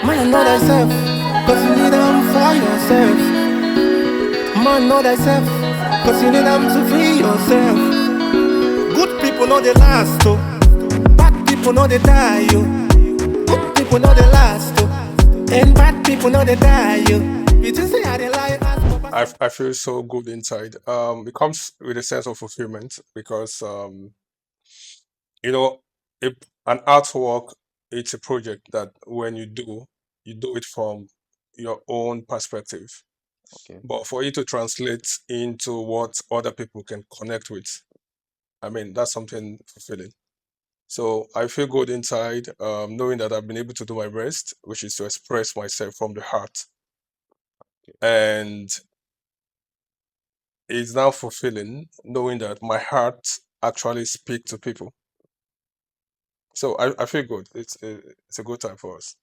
Man, know thyself, cause you need them for yourself. Man, know thyself, cause you need them to free yourself. Good people know they last, oh. Bad people know they die, yo. Good people know they last, oh. And bad people know they die, yo. You just say I they lie, ask for I feel so good inside. It comes with a sense of fulfillment because you know, if an artwork, it's a project that when you do it from your own perspective. Okay. But for you to translate into what other people can connect with, I mean, that's something fulfilling. So I feel good inside, knowing that I've been able to do my best, which is to express myself from the heart. And it's now fulfilling knowing that my heart actually speaks to people. So I feel good. It's a good time for us.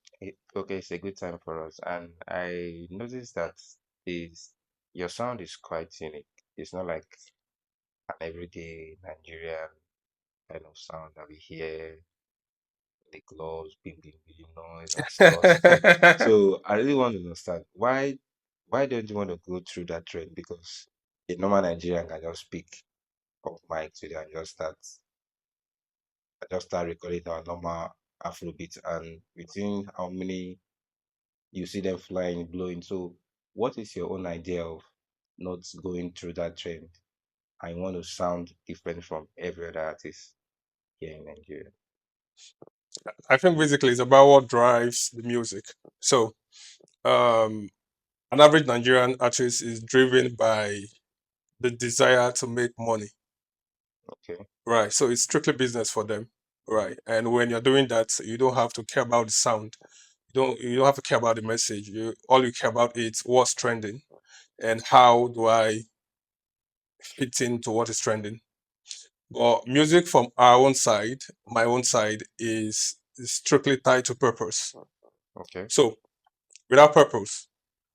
Okay, it's a good time for us. And I noticed that is your sound is quite unique. It's not like an everyday Nigerian kind of sound that we hear the gloves, bing bing bing noise and stuff. So I really want to understand why don't you want to go through that trend? Because a normal Nigerian can just pick up mic today and just start recording our normal Afrobeat, and within how many you see them flying, blowing. So what is your own idea of not going through that trend? I want to sound different from every other artist here in Nigeria. I think basically it's about what drives the music. So um, an average Nigerian artist is driven by the desire to make money, Okay, right? So it's strictly business for them, right? And when you're doing that, you don't have to care about the sound. You don't have to care about the message. You all you care about is what's trending and how do I fit into what is trending. But music from our own side, my own side, is strictly tied to purpose. okay, So without purpose,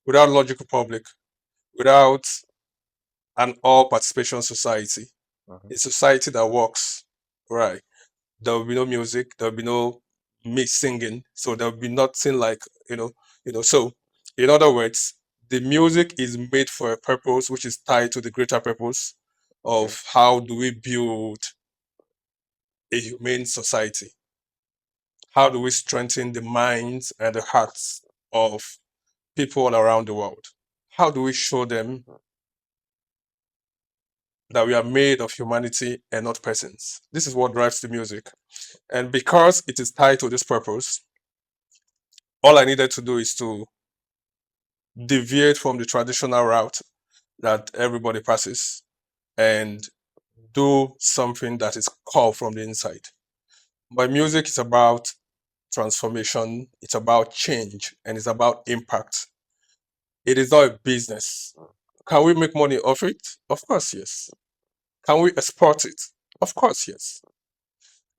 without logical public, without an all participation society, uh-huh, a society that works, right? There will be no music, there will be no me singing, so there will be nothing like So, in other words, the music is made for a purpose, which is tied to the greater purpose okay, of how do we build a humane society? How do we strengthen the minds and the hearts of people all around the world? How do we show them that we are made of humanity and not persons? This is what drives the music. And because it is tied to this purpose, all I needed to do is to deviate from the traditional route that everybody passes and do something that is called from the inside. My music is about transformation, it's about change, and it's about impact. It is not a business. Can we make money off it? Of course, yes. Can we export it? Of course, yes.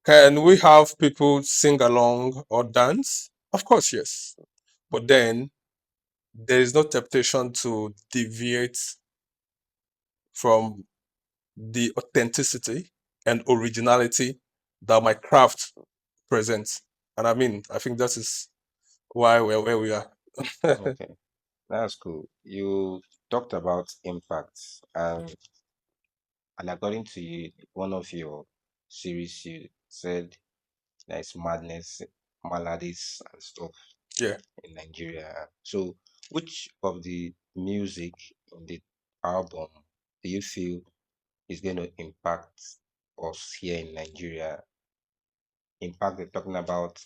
Can we have people sing along or dance? Of course, yes. But then there is no temptation to deviate from the authenticity and originality that my craft presents. And I mean, I think that is why we're where we are. okay. That's cool. You talked about impact, and according to you, one of your series, you said there's madness, maladies, and stuff Yeah. in Nigeria. So, which of the music in the album do you feel is going to impact us here in Nigeria? Impact, they're talking about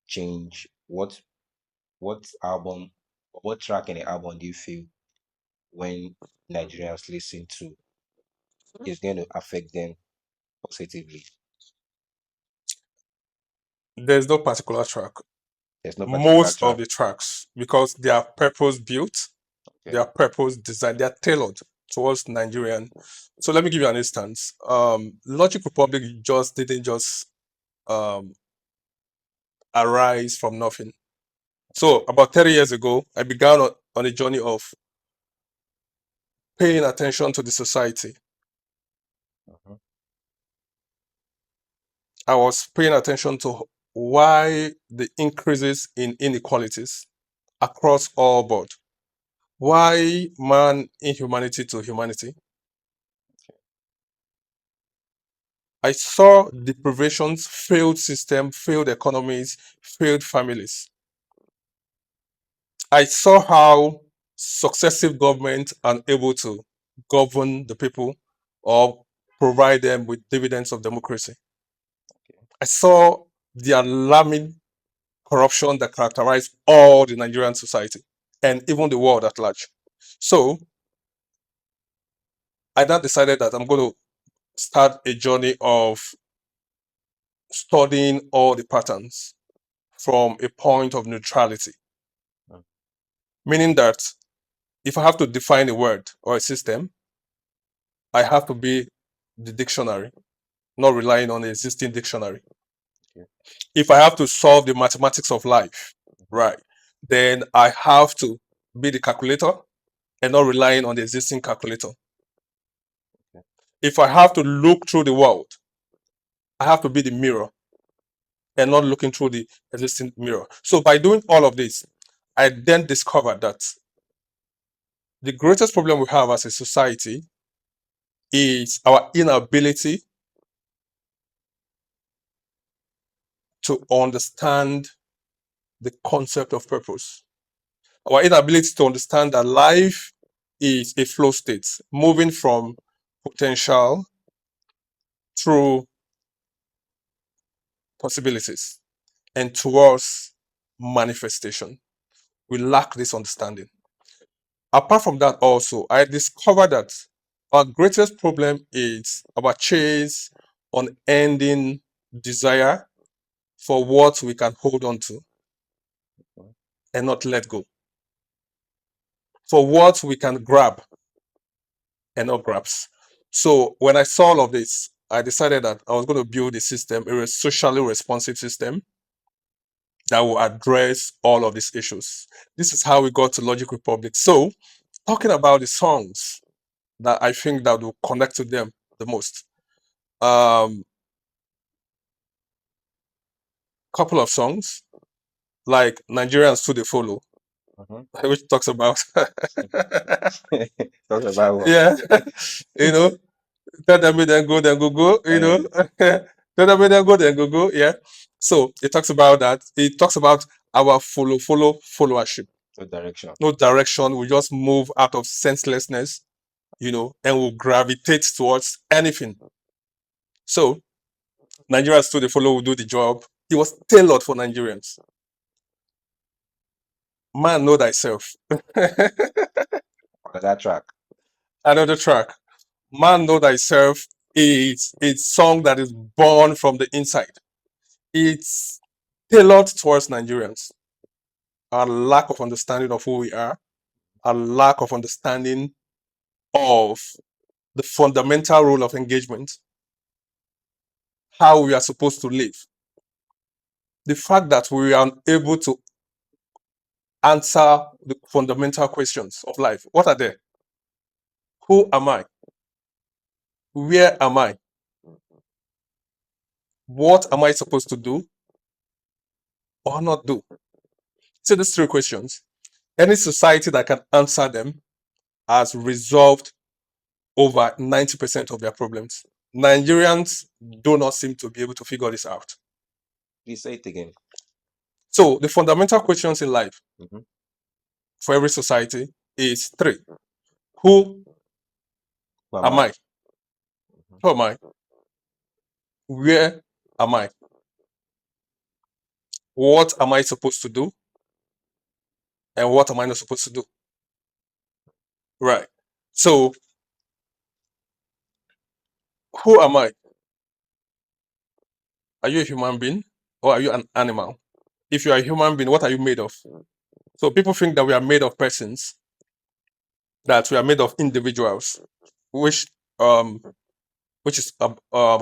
change. What album, what track in the album do you feel when Nigerians listen to is going to affect them positively? There's no particular track. There's no particular Most of track. the tracks, because they are purpose built, they Okay. are purpose designed, they are tailored towards Nigerian. So let me give you an instance. Logic Republic just didn't just um, arise from nothing. So about 30 years ago, I began on a journey of paying attention to the society. Uh-huh. I was paying attention to why the increases in inequalities. across all board. Why man inhumanity to humanity? I saw deprivations, failed system, failed economies, failed families. I saw how successive governments are able to govern the people or provide them with dividends of democracy. I saw the alarming corruption that characterized all the Nigerian society and even the world at large. So I now decided that I'm going to start a journey of studying all the patterns from a point of neutrality, Mm. meaning that if I have to define a word or a system, I have to be the dictionary, not relying on the existing dictionary. Okay. If I have to solve the mathematics of life, right, then I have to be the calculator and not relying on the existing calculator. Okay. If I have to look through the world, I have to be the mirror and not looking through the existing mirror. So by doing all of this, I then discovered that the greatest problem we have as a society is our inability to understand the concept of purpose. Our inability to understand that life is a flow state, moving from potential through possibilities and towards manifestation. We lack this understanding. Apart from that, also, I discovered that our greatest problem is our chase on ending desire for what we can hold on to Okay. and not let go, for what we can grab and not grasp. So when I saw all of this, I decided that I was going to build a system, a socially responsive system that will address all of these issues. This is how we got to Logic Republic. So talking about the songs that I think that will connect to them the most. Couple of songs like Nigerians to the follow, Mhm. which talks about Talk about what? yeah, you know, tell them then go, you know, Eh, tell them then go, yeah. So it talks about that. It talks about our followership. so direction. No direction. We just move out of senselessness, you know, and will gravitate towards anything. So Nigerians to the follow will do the job. It was tailored for Nigerians. Man, know thyself. On that track. Another track. Man, know thyself is a song that is born from the inside. It's tailored towards Nigerians. Our lack of understanding of who we are, our lack of understanding of the fundamental role of engagement, how we are supposed to live. The fact that we are unable to answer the fundamental questions of life. What are they? Who am I? Where am I? What am I supposed to do or not do? So these three questions, any society that can answer them has resolved over 90% of their problems. Nigerians do not seem to be able to figure this out. Please say it again. So the fundamental questions in life Mhm. for every society is three. Who Who am am I? I? Who am I? Where am I? What am I supposed to do? And what am I not supposed to do? Right. So who am I? Are you a human being or are you an animal? If you are a human being, what are you made of? So people think that we are made of persons, that we are made of individuals, which um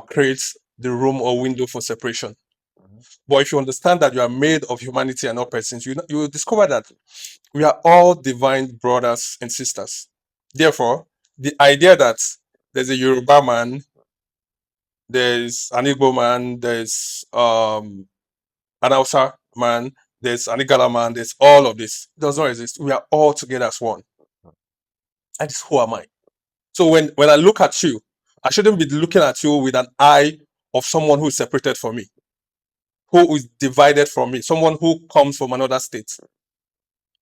creates the room or window for separation. Mhm. But if you understand that you are made of humanity and not persons, you will discover that we are all divine brothers and sisters. Therefore, the idea that there's a Yoruba man, there's an Igbo man, there's an Hausa man, there's Anigala man, there's all of this. It does not exist. We are all together as one. That is who am I. So when I look at you, I shouldn't be looking at you with an eye of someone who is separated from me, who is divided from me, someone who comes from another state.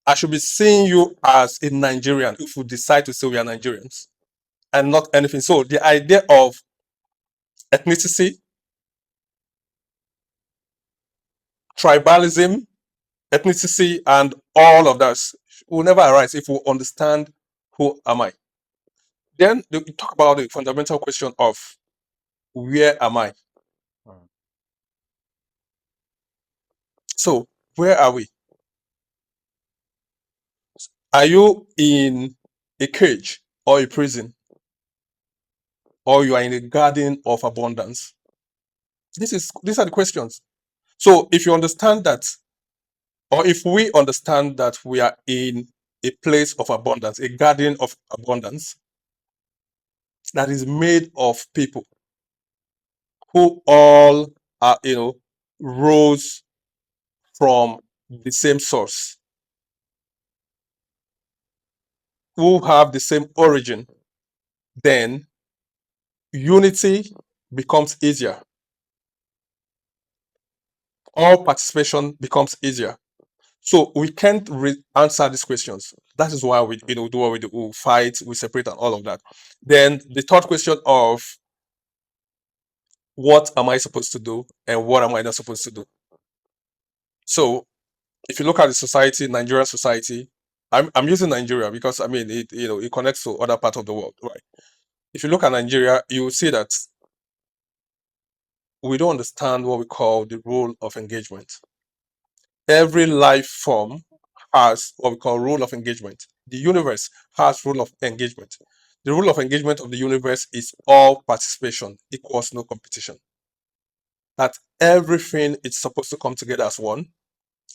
I should be seeing you as a Nigerian if we decide to say we are Nigerians and not anything. So the idea of ethnicity, tribalism, ethnicity, and all of that will never arise if we understand who am I. Then we talk about the fundamental question of where am I? Mm. So where are we? Are you in a cage or a prison, or you are in a garden of abundance? These are the questions. So if you understand that, or if we understand that we are in a place of abundance, a garden of abundance that is made of people who all are, rose from the same source, who have the same origin, then unity becomes easier. All participation becomes easier. So we can't answer these questions. That is why we, do what we do. We fight, we separate, and all of that. Then the third question of what am I supposed to do and what am I not supposed to do? So if you look at the society, Nigerian society, I'm using Nigeria because I mean it connects to other parts of the world, right? If you look at Nigeria, you will see that we don't understand what we call the rule of engagement. Every life form has what we call rule of engagement. The universe has rule of engagement. The rule of engagement of the universe is all participation equals no competition. That everything is supposed to come together as one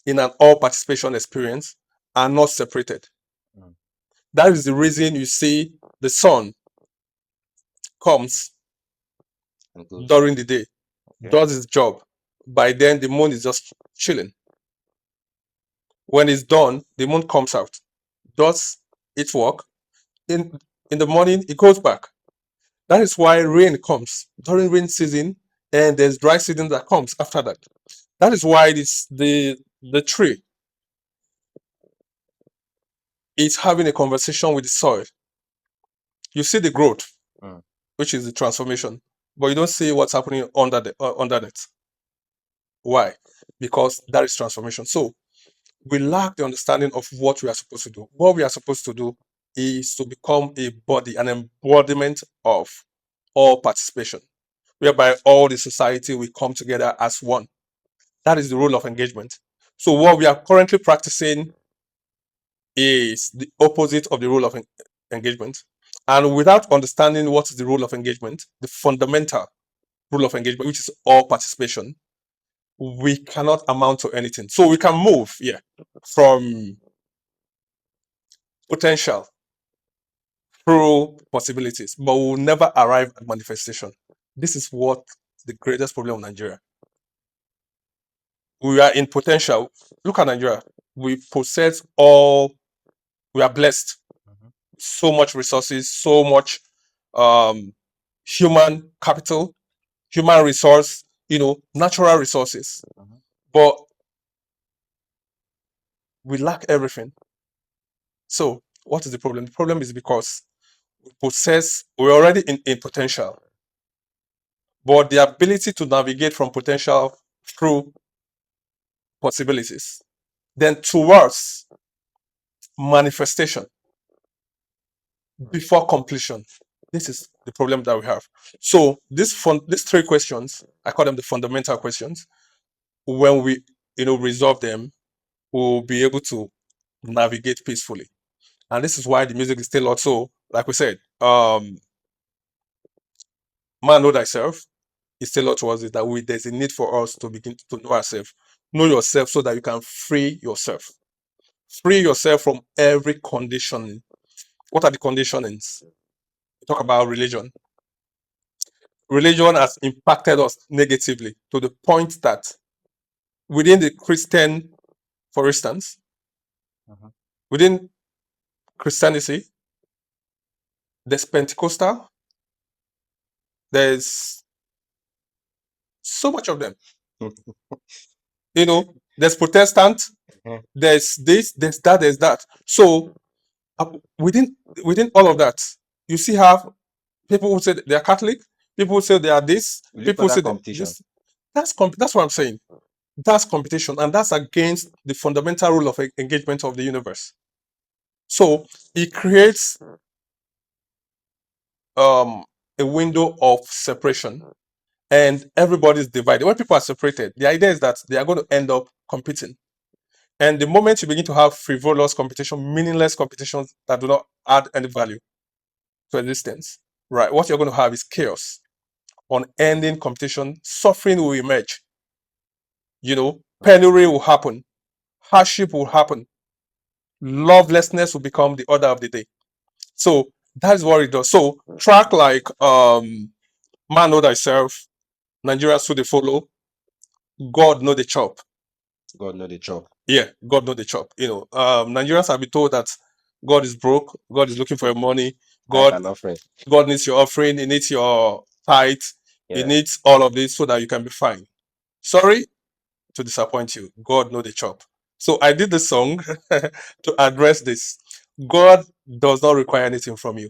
in an all participation experience and not separated. Mm. That is the reason you see the sun comes And goes. during the day, Okay. does its job. By then, the moon is just chilling. When it's done, the moon comes out, does its work. In the morning, it goes back. That is why rain comes during rain season, and there's dry season that comes after that. That is why it's the tree is having a conversation with the soil. You see the growth, Mm. which is the transformation, but you don't see what's happening underneath. Why? Because that is transformation. So we lack the understanding of what we are supposed to do. What we are supposed to do is to become a body, an embodiment of all participation, whereby all the society will come together as one. That is the rule of engagement. So what we are currently practicing is the opposite of the rule of engagement. And without understanding what is the rule of engagement, the fundamental rule of engagement, which is all participation, we cannot amount to anything. So we can move, from potential through possibilities, but we'll never arrive at manifestation. This is what the greatest problem of Nigeria. We are in potential. Look at Nigeria. We possess all, we are blessed. Mhm. So much resources, so much human capital, human resource, natural resources. Mhm. But we lack everything. So what is the problem? The problem is because we're already in potential, but the ability to navigate from potential through possibilities, then towards manifestation before completion. This is the problem that we have. So these three questions, I call them the fundamental questions. When we resolve them, we'll be able to navigate peacefully. And this is why the music is still also, like we said, man know thyself. It's still towards it that there's a need for us to begin to know ourselves. Know yourself so that you can free yourself. Free yourself from every conditioning. What are the conditionings? We talk about religion. Religion has impacted us negatively to the point that within the Christian For instance, Mhm. within Christianity, there's Pentecostal, there's so much of them. There's Protestant, Mhm. there's this, there's that, there's that. So uh, within within all of that, you see how people who say they are Catholic, people who say they are this, We look people for who say that that competition. this. That's what I'm saying. That's competition, and that's against the fundamental rule of engagement of the universe. So it creates um, a window of separation, and everybody's divided. When people are separated, the idea is that they are going to end up competing. And the moment you begin to have frivolous competition, meaningless competitions that do not add any value to existence, right? What you're going to have is chaos, unending competition, suffering will emerge. Penury will happen, hardship will happen, lovelessness will become the order of the day. So that is what it does. So track like Man Know Thyself, Nigeria So They Follow, God Know the Chop. God know the job. Yeah, God Know the Chop. Nigerians have been told that God is broke, God is looking for your money, Tithe God and offering. God needs your offering, He needs your tithe, He Yeah. needs all of this so that you can be fine. Sorry to disappoint you. God Know the Chop. So I did the song to address this. God does not require anything from you.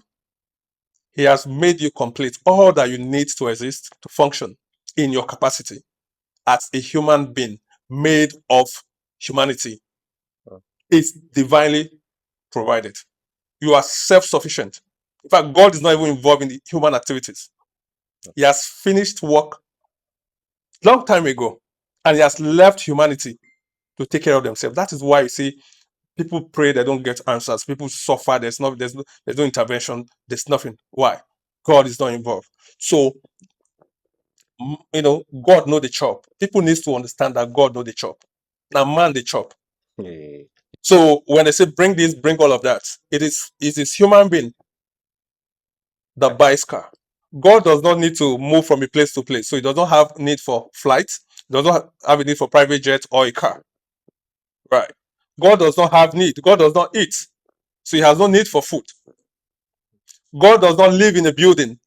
He has made you complete all that you need to exist, to function in your capacity as a human being made of humanity. Oh, It's divinely provided. You are self-sufficient. In fact, God is not even involved in the human activities. He has finished work long time ago, and he has left humanity to take care of themselves. That is why you see people pray, they don't get answers. People suffer, there's no intervention, there's nothing. Why? God is not involved. So God know the chop. People needs to understand that God know the chop. Now man the chop. yeah. So when they say bring this, bring all of that, it is human being that buys car. God does not need to move from a place to place. So he does not have need for flights, does not have a need for private jet or a car. Right. God does not have need. God does not eat. So he has no need for food. God does not live in a building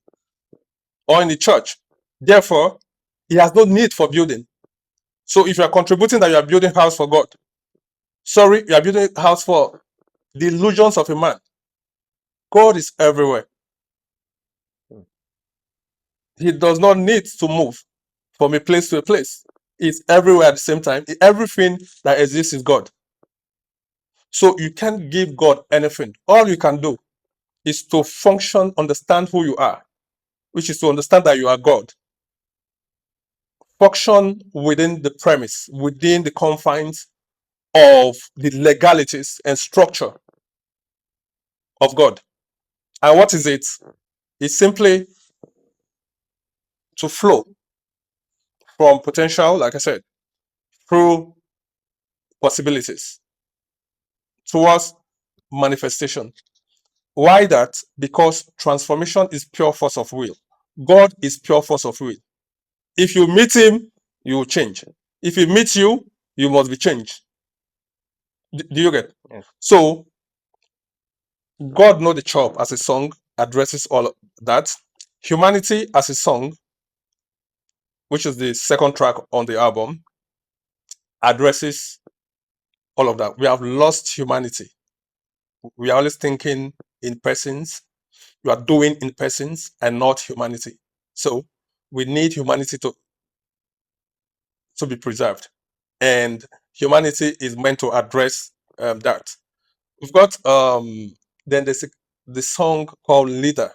or in the church. Therefore, he has no need for building. So if you are contributing that you are building house for God, sorry, you are building a house for the illusions of a man. God is everywhere. Mm. He does not need to move from a place to a place. He's everywhere at the same time. Everything that exists is God. So you can't give God anything. All you can do is to function, understand who you are, which is to understand that you are God. Function within the premise, within the confines of the legalities and structure of God. And what is it? It's simply to flow from potential, like I said, through possibilities towards manifestation. Why that? Because transformation is pure force of will. God is pure force of will. If you meet him, you will change. If he meets you, you must be changed. Do you get? Yes. So God Know the Chop as a song addresses all of that. Humanity as a song, which is the second track on the album, addresses all of that. We have lost humanity. We are always thinking in persons. You are doing in persons and not humanity. So we need humanity to be preserved. And humanity is meant to address that. We've got then there's the song called Leader.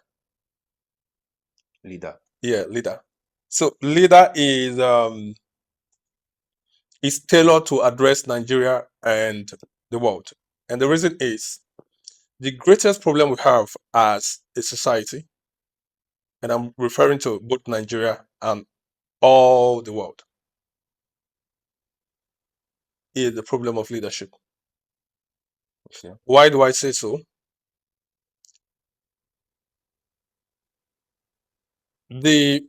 Leader. Yeah, Leader. So Leader is tailored to address Nigeria and the world. And the reason is the greatest problem we have as a society, and I'm referring to both Nigeria and all the world, is the problem of leadership. Okay. Why do I say so? The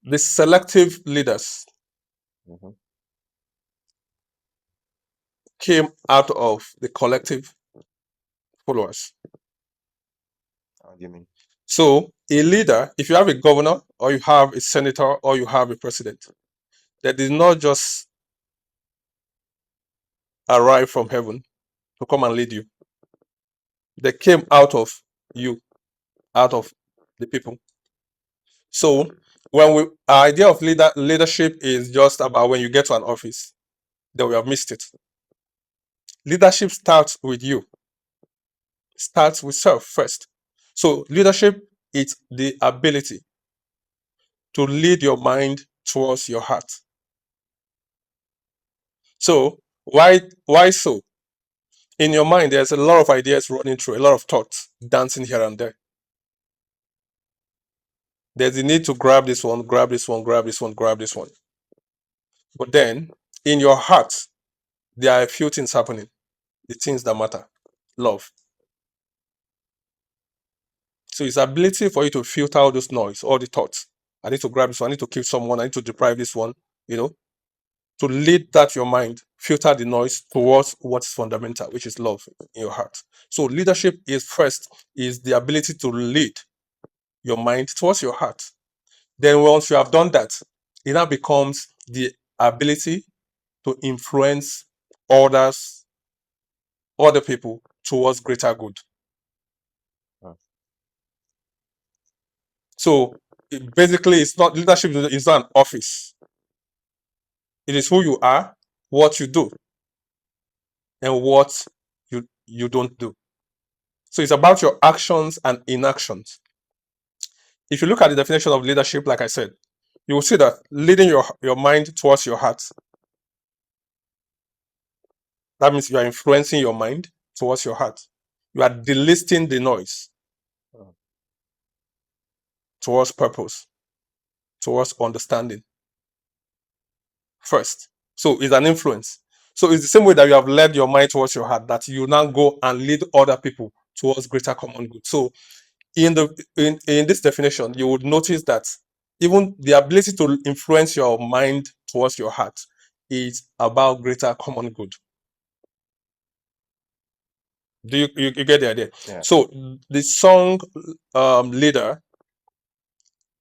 the selective leaders Mhm. came out of the collective followers. How do you mean? So a leader, if you have a governor or you have a senator or you have a president, that did not just arrive from heaven to come and lead you. They came out of you, out of the people. So when our idea of leadership is just about when you get to an office, then we have missed it. Leadership starts with you, starts with self first. So leadership is the ability to lead your mind towards your heart. So why so? In your mind, there's a lot of ideas running through, a lot of thoughts dancing here and there. There's the need to grab this one, grab this one, grab this one, grab this one. But then in your heart, there are a few things happening. The things that matter. Love. So it's ability for you to filter all those noise, all the thoughts. I need to grab this one, I need to kill someone, I need to deprive this one, to lead that your mind, filter the noise towards what's fundamental, which is love in your heart. So leadership is the ability to lead your mind towards your heart. Then once you have done that, it now becomes the ability to influence others, other people towards greater good. Hmm. So basically, it's not leadership. It's not an office. It is who you are, what you do, and what you don't do. So it's about your actions and inactions. If you look at the definition of leadership, like I said, you will see that leading your mind towards your heart. That means you are influencing your mind towards your heart. You are delisting the noise Hmm. towards purpose, towards understanding first. So it's an influence. So it's the same way that you have led your mind towards your heart, that you now go and lead other people towards greater common good. So in this definition, you would notice that even the ability to influence your mind towards your heart is about greater common good. Do you get the idea? Yeah. So the song leader,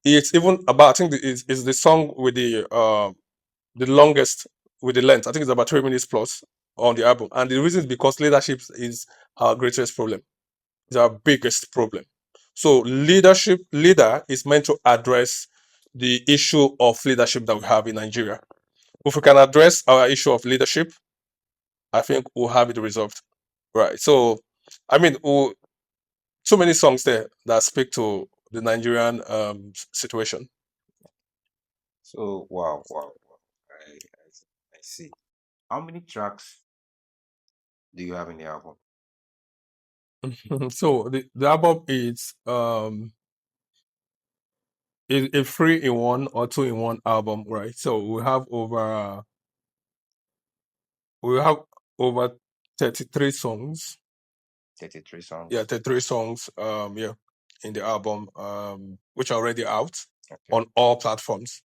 it's even about, I think is the song with the longest with the length. I think it's about 3 minutes plus on the album. And the reason is because leadership is our greatest problem. It's our biggest problem. So leader is meant to address the issue of leadership that we have in Nigeria. If we can address our issue of leadership, I think we'll have it resolved. Right. So I mean, so many songs there that speak to the Nigerian situation. So wow. I see. How many tracks do you have in the album? So the album is a 3-in-1 or 2-in-1 album, right? So we have over 33 songs. 33 songs. Yeah, 33 songs. Yeah, in the album, which are already out Okay. on all platforms.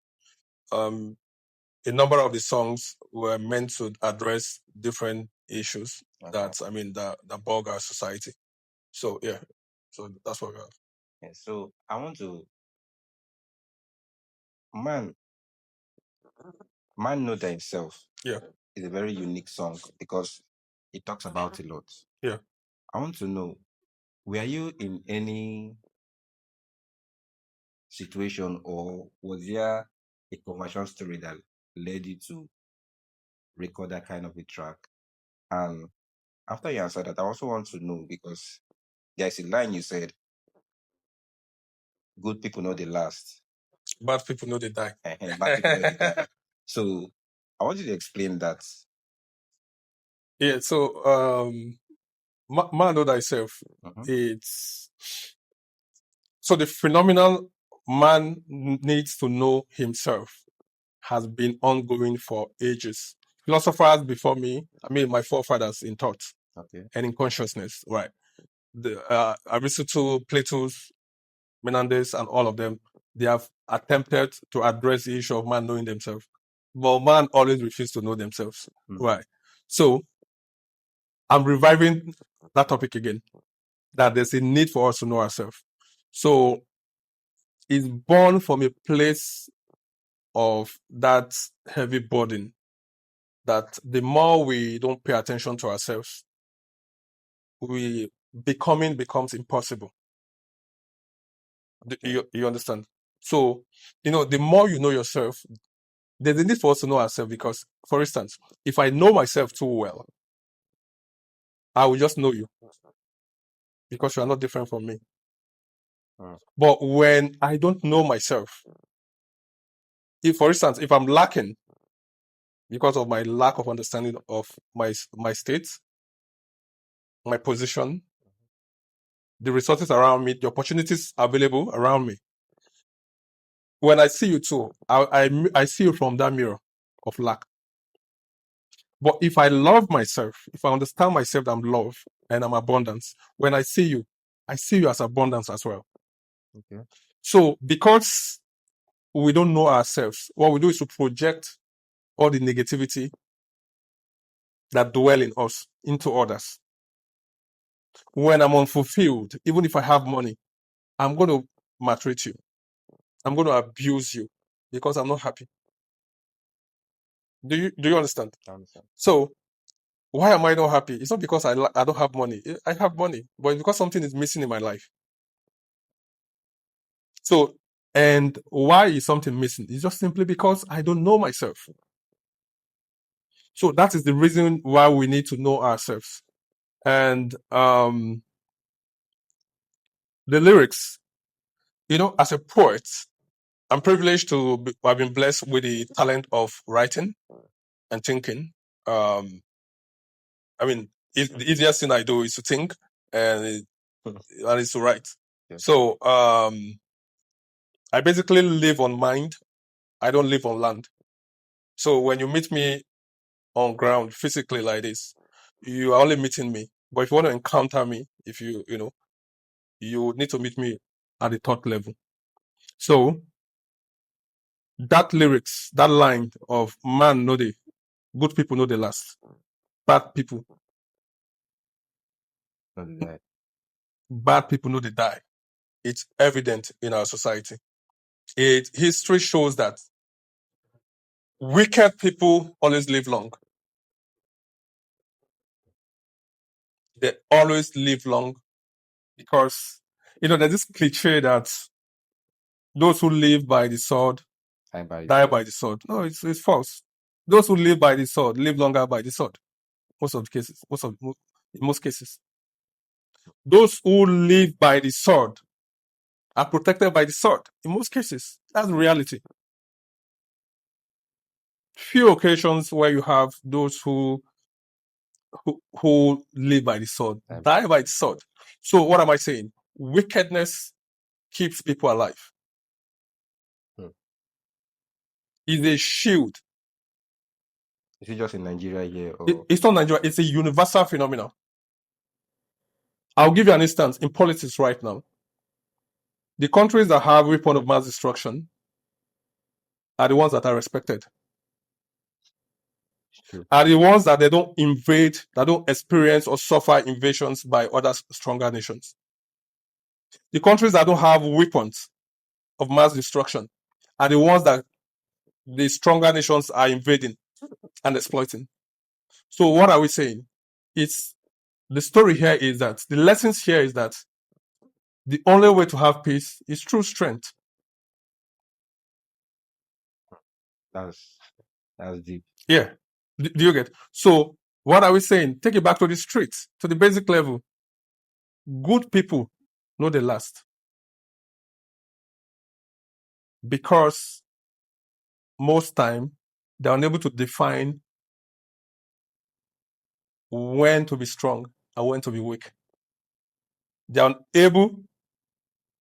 A number of the songs were meant to address different issues Okay. that bog our society. So yeah, so that's what we have. Yeah, so I want to man know that himself Yeah, is a very unique song because it talks about a lot. yeah. I want to know, were you in any situation or was there a conversion story that led you to record that kind of a track? And after you answer that, I also want to know because there's a line you said, good people know they last. Bad people know they die. And bad people know they die. So I want you to explain that. Yeah, so man know thyself. Mhm. It's so the phenomenon man needs to know himself has been ongoing for ages. Philosophers before me, my forefathers in thought Okay. and in consciousness, right? The Aristotle, Plato's, Menandez, and all of them, they have attempted to address the issue of man knowing themselves, but man always refused to know themselves, Mhm. right? So I'm reviving that topic again, that there's a need for us to know ourselves. So it's born from a place of that heavy burden, that the more we don't pay attention to ourselves, becoming becomes impossible. You understand? So, the more you know yourself, there's a need for us to know ourselves because, for instance, if I know myself too well, I will just know you because you are not different from me. Mm. But when I don't know myself, for instance, if I'm lacking because of my lack of understanding of my state, my position, the resources around me, the opportunities available around me, when I see you too, I see you from that mirror of lack. But if I love myself, if I understand myself that I'm love and I'm abundance, when I see you as abundance as well. Okay. So because we don't know ourselves, what we do is to project all the negativity that dwell in us into others. When I'm unfulfilled, even if I have money, I'm going to maltreat you. I'm going to abuse you because I'm not happy. Do you understand? I understand. So why am I not happy? It's not because I don't have money. I have money, but it's because something is missing in my life. So, and why is something missing? It's just simply because I don't know myself. So that is the reason why we need to know ourselves. And the lyrics, as a poet, I'm privileged to have been blessed with the talent of writing and thinking. The easiest thing I do is to think and it's to write. Yes. So I basically live on mind. I don't live on land. So when you meet me on ground physically like this, you are only meeting me. But if you want to encounter me, if you need to meet me at the thought level. So that lyrics, that line of man know the good people know the last. Bad people know they die. It's evident in our society. History shows that wicked people always live long. They always live long because, there's this cliche that those who live by the sword die by the sword. No, it's false. Those who live by the sword live longer by the sword. In most cases. Those who live by the sword are protected by the sword. In most cases, that's the reality. Few occasions where you have those who live by the sword die by the sword. So what am I saying? Wickedness keeps people alive. It's a shield. Is it just in Nigeria here? It's not Nigeria. It's a universal phenomenon. I'll give you an instance. In politics right now, the countries that have weapons of mass destruction are the ones that are respected. Are the ones that they don't invade, that don't experience or suffer invasions by other stronger nations. The countries that don't have weapons of mass destruction are the ones that the stronger nations are invading and exploiting. So what are we saying? The story here is that, the lessons here is that the only way to have peace is through strength. That's deep. Yeah. Do you get? So what are we saying? Take it back to the streets, to the basic level. Good people know the last. Because most time they're unable to define when to be strong and when to be weak. They're unable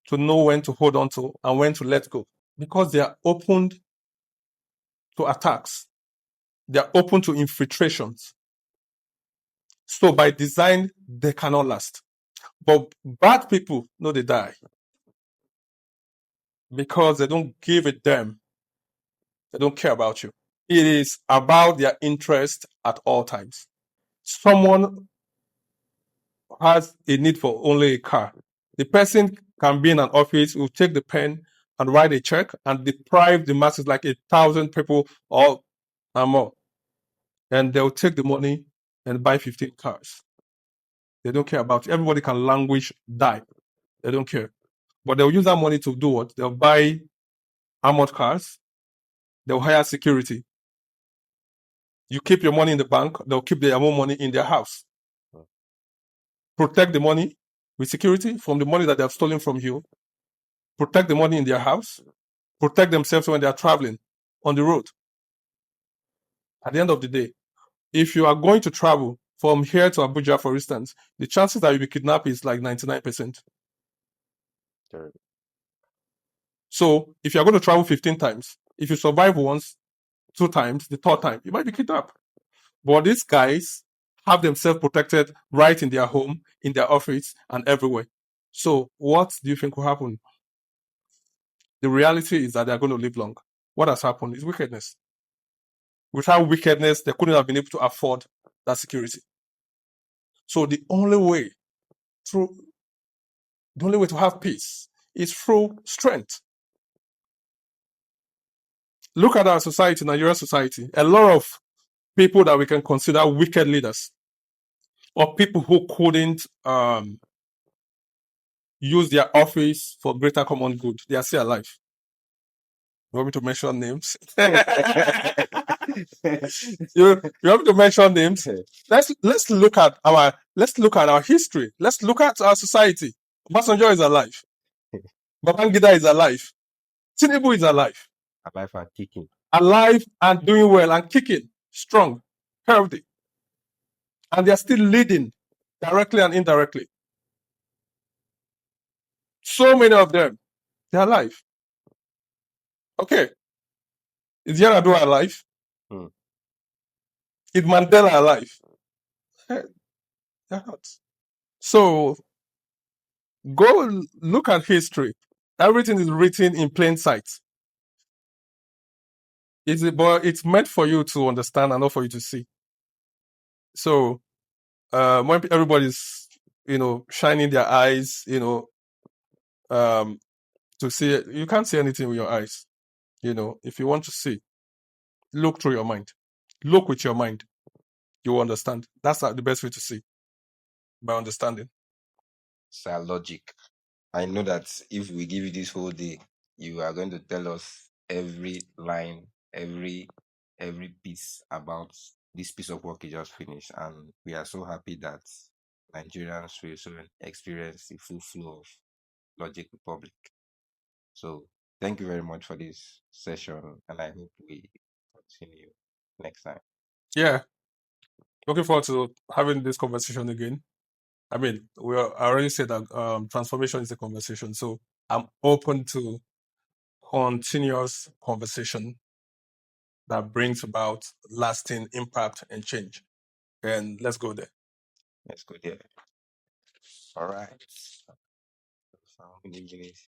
to know when to hold on to and when to let go because they are opened to attacks. They are open to infiltrations. So by design, they cannot last. But bad people know they die because they don't give a damn. They don't care about you. It is about their interest at all times. Someone has a need for only a car. The person can be in an office, will take the pen and write a check and deprive the masses like 1,000 people or more. And they'll take the money and buy 15 cars. They don't care about it. Everybody can languish, die. They don't care. But they'll use that money to do what? They'll buy armored cars. They'll hire security. You keep your money in the bank, they'll keep their own money in their house. Protect the money with security from the money that they have stolen from you. Protect the money in their house. Protect themselves when they are traveling on the road. At the end of the day, if you are going to travel from here to Abuja, for instance, the chances that you'll be kidnapped is like 99%. Terrible. So if you're going to travel 15 times, if you survive once, 2 times, the 3rd time, you might be kidnapped. But these guys have themselves protected right in their home, in their office, and everywhere. So what do you think will happen? The reality is that they're going to live long. What has happened is wickedness. Without wickedness, they couldn't have been able to afford that security. So the only way to have peace is through strength. Look at our society, Nigerian society. A lot of people that we can consider wicked leaders, or people who couldn't use their office for greater common good, they are still alive. You want me to mention names? you want me to mention names? Let's look at our history. Let's look at our society. Obasanjo is alive. Babangida is alive. Tinubu is alive. Alive and kicking. Alive and doing well and kicking, strong, healthy. And they are still leading directly and indirectly. So many of them, they're alive. Okay. Is Yar'Adua alive? Hmm. Is Mandela alive? They're not. So go look at history. Everything is written in plain sight. But it's meant for you to understand and not for you to see. So when everybody's shining their eyes, to see it, you can't see anything with your eyes. If you want to see, look through your mind. Look with your mind. You will understand. That's the best way to see, by understanding. It's our logic. I know that if we give you this whole day, you are going to tell us every line, every piece about this piece of work you just finished, and we are so happy that Nigerians will soon experience the full flow of Logic Republic. So thank you very much for this session, and I hope we continue next time. Yeah. Looking forward to having this conversation again. I mean, I already said that transformation is a conversation, so I'm open to continuous conversation that brings about lasting impact and change. And let's go there. Let's go there. All right. Good evening.